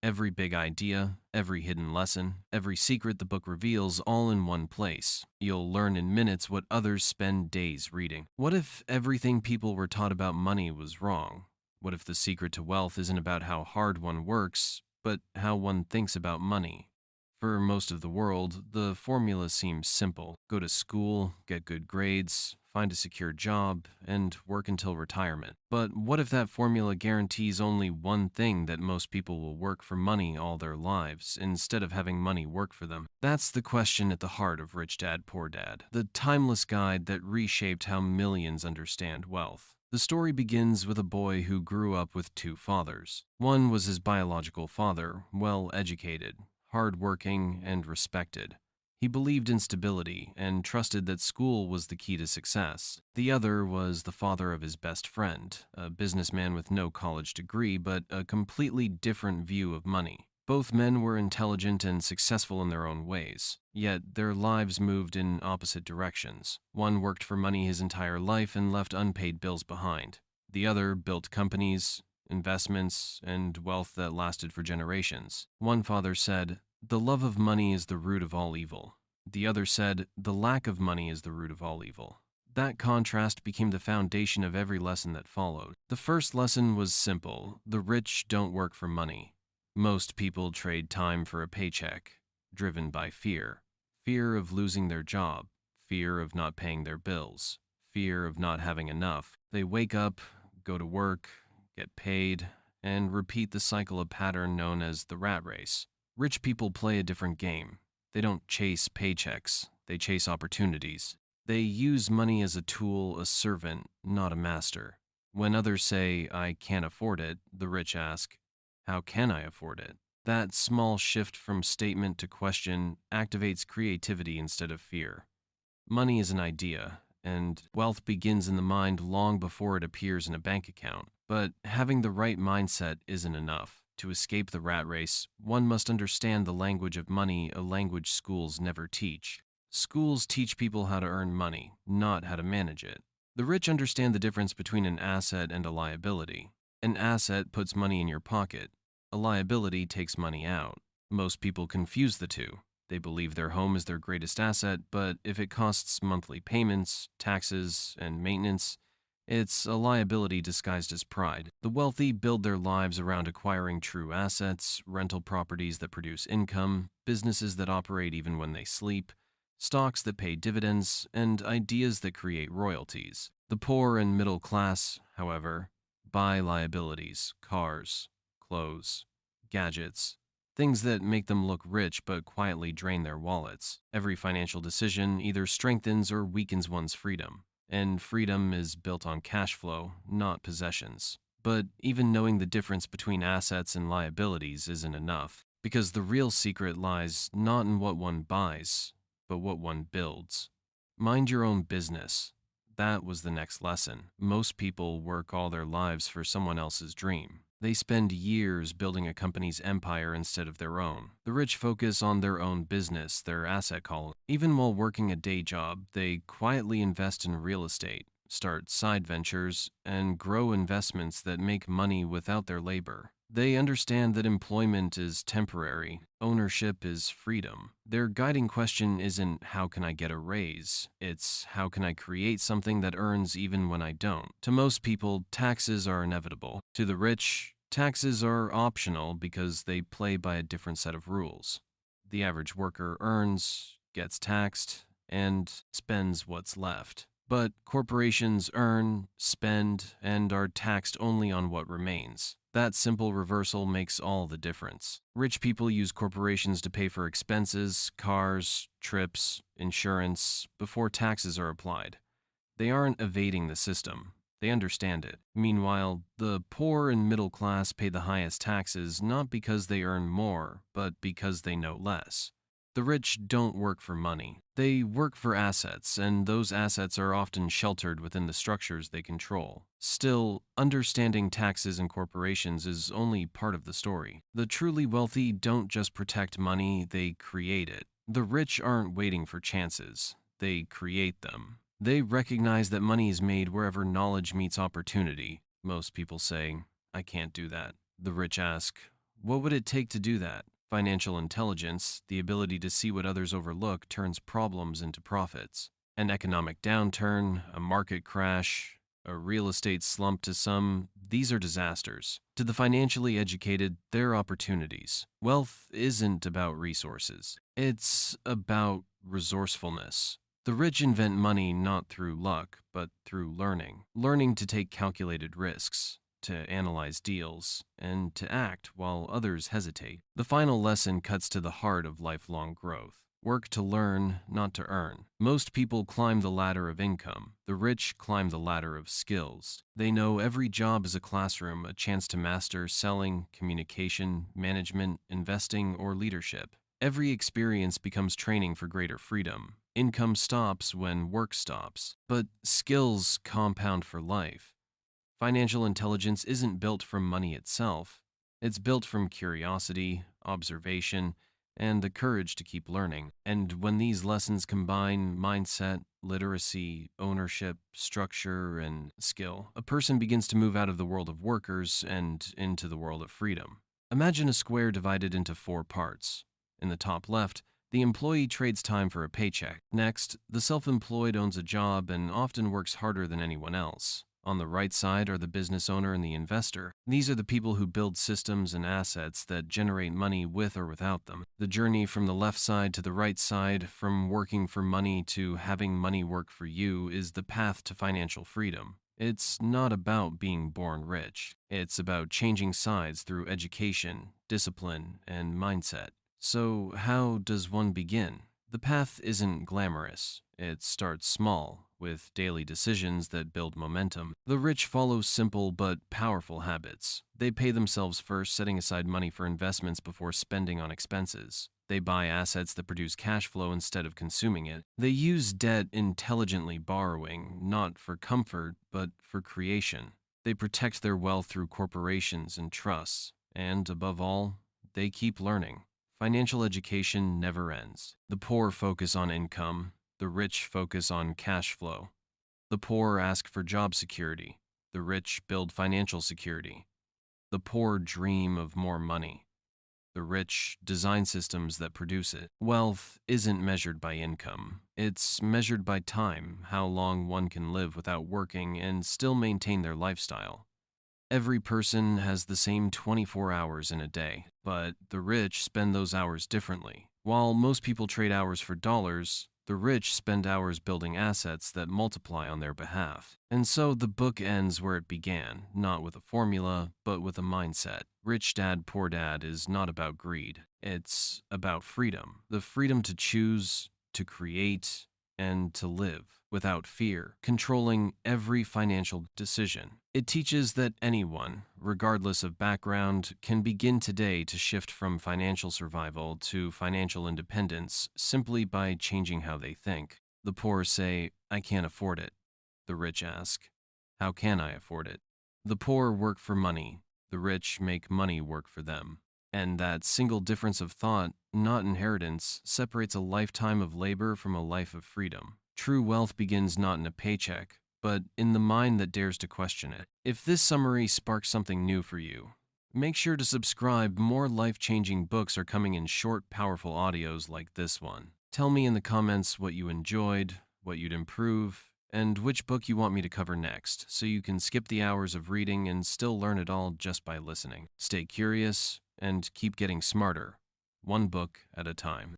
Every big idea, every hidden lesson, every secret the book reveals all in one place. You'll learn in minutes what others spend days reading. What if everything people were taught about money was wrong? What if the secret to wealth isn't about how hard one works, but how one thinks about money? For most of the world, the formula seems simple. Go to school, get good grades, find a secure job, and work until retirement. But what if that formula guarantees only one thing, that most people will work for money all their lives, instead of having money work for them? That's the question at the heart of Rich Dad, Poor Dad, the timeless guide that reshaped how millions understand wealth. The story begins with a boy who grew up with two fathers. One was his biological father, well educated, hardworking, and respected. He believed in stability and trusted that school was the key to success. The other was the father of his best friend, a businessman with no college degree but a completely different view of money. Both men were intelligent and successful in their own ways, yet their lives moved in opposite directions. One worked for money his entire life and left unpaid bills behind. The other built companies, investments, and wealth that lasted for generations. One father said, "The love of money is the root of all evil." The other said, "The lack of money is the root of all evil." That contrast became the foundation of every lesson that followed. The first lesson was simple: the rich don't work for money. Most people trade time for a paycheck, driven by fear. Fear of losing their job, fear of not paying their bills, fear of not having enough. They wake up, go to work, get paid, and repeat the cycle, a pattern known as the rat race. Rich people play a different game. They don't chase paychecks, they chase opportunities. They use money as a tool, a servant, not a master. When others say, "I can't afford it," the rich ask, "How can I afford it?" That small shift from statement to question activates creativity instead of fear. Money is an idea, and wealth begins in the mind long before it appears in a bank account. But having the right mindset isn't enough. To escape the rat race, one must understand the language of money, a language schools never teach. Schools teach people how to earn money, not how to manage it. The rich understand the difference between an asset and a liability. An asset puts money in your pocket. A liability takes money out. Most people confuse the two. They believe their home is their greatest asset, but if it costs monthly payments, taxes, and maintenance, it's a liability disguised as pride. The wealthy build their lives around acquiring true assets, rental properties that produce income, businesses that operate even when they sleep, stocks that pay dividends, and ideas that create royalties. The poor and middle class, however, buy liabilities, cars, clothes, gadgets, things that make them look rich but quietly drain their wallets. Every financial decision either strengthens or weakens one's freedom. And freedom is built on cash flow, not possessions. But even knowing the difference between assets and liabilities isn't enough, because the real secret lies not in what one buys, but what one builds. Mind your own business. That was the next lesson. Most people work all their lives for someone else's dream. They spend years building a company's empire instead of their own. The rich focus on their own business, their asset column. Even while working a day job, they quietly invest in real estate, start side ventures, and grow investments that make money without their labor. They understand that employment is temporary, ownership is freedom. Their guiding question isn't "how can I get a raise?" It's "how can I create something that earns even when I don't?" To most people, taxes are inevitable. To the rich, taxes are optional because they play by a different set of rules. The average worker earns, gets taxed, and spends what's left. But corporations earn, spend, and are taxed only on what remains. That simple reversal makes all the difference. Rich people use corporations to pay for expenses, cars, trips, insurance, before taxes are applied. They aren't evading the system. They understand it. Meanwhile, the poor and middle class pay the highest taxes not because they earn more, but because they know less. The rich don't work for money. They work for assets, and those assets are often sheltered within the structures they control. Still, understanding taxes and corporations is only part of the story. The truly wealthy don't just protect money, they create it. The rich aren't waiting for chances. They create them. They recognize that money is made wherever knowledge meets opportunity. Most people say, "I can't do that." The rich ask, What would it take to do that? Financial intelligence, the ability to see what others overlook, turns problems into profits. An economic downturn, a market crash, a real estate slump to some, these are disasters. To the financially educated, they're opportunities. Wealth isn't about resources, it's about resourcefulness. The rich invent money not through luck, but through learning. Learning to take calculated risks, to analyze deals, and to act while others hesitate. The final lesson cuts to the heart of lifelong growth. Work to learn, not to earn. Most people climb the ladder of income. The rich climb the ladder of skills. They know every job is a classroom, a chance to master selling, communication, management, investing, or leadership. Every experience becomes training for greater freedom. Income stops when work stops, but skills compound for life. Financial intelligence isn't built from money itself. It's built from curiosity, observation, and the courage to keep learning. And when these lessons combine mindset, literacy, ownership, structure, and skill, a person begins to move out of the world of workers and into the world of freedom. Imagine a square divided into 4 parts. In the top left, the employee trades time for a paycheck. Next, the self-employed owns a job and often works harder than anyone else. On the right side are the business owner and the investor. These are the people who build systems and assets that generate money with or without them. The journey from the left side to the right side, from working for money to having money work for you, is the path to financial freedom. It's not about being born rich. It's about changing sides through education, discipline, and mindset. So, how does one begin? The path isn't glamorous. It starts small, with daily decisions that build momentum. The rich follow simple but powerful habits. They pay themselves first, setting aside money for investments before spending on expenses. They buy assets that produce cash flow instead of consuming it. They use debt intelligently, borrowing, not for comfort, but for creation. They protect their wealth through corporations and trusts. And above all, they keep learning. Financial education never ends. The poor focus on income. The rich focus on cash flow. The poor ask for job security. The rich build financial security. The poor dream of more money. The rich design systems that produce it. Wealth isn't measured by income. It's measured by time, how long one can live without working and still maintain their lifestyle. Every person has the same 24 hours in a day, but the rich spend those hours differently. While most people trade hours for dollars, the rich spend hours building assets that multiply on their behalf. And so the book ends where it began, not with a formula, but with a mindset. Rich Dad, Poor Dad is not about greed. It's about freedom. The freedom to choose, to create, and to live without fear, controlling every financial decision. It teaches that anyone, regardless of background, can begin today to shift from financial survival to financial independence simply by changing how they think. The poor say, "I can't afford it." The rich ask, "How can I afford it?" The poor work for money. The rich make money work for them. And that single difference of thought, not inheritance, separates a lifetime of labor from a life of freedom. True wealth begins not in a paycheck, but in the mind that dares to question it. If this summary sparks something new for you, make sure to subscribe. More life-changing books are coming in short, powerful audios like this one. Tell me in the comments what you enjoyed, what you'd improve, and which book you want me to cover next, so you can skip the hours of reading and still learn it all just by listening. Stay curious and keep getting smarter, one book at a time.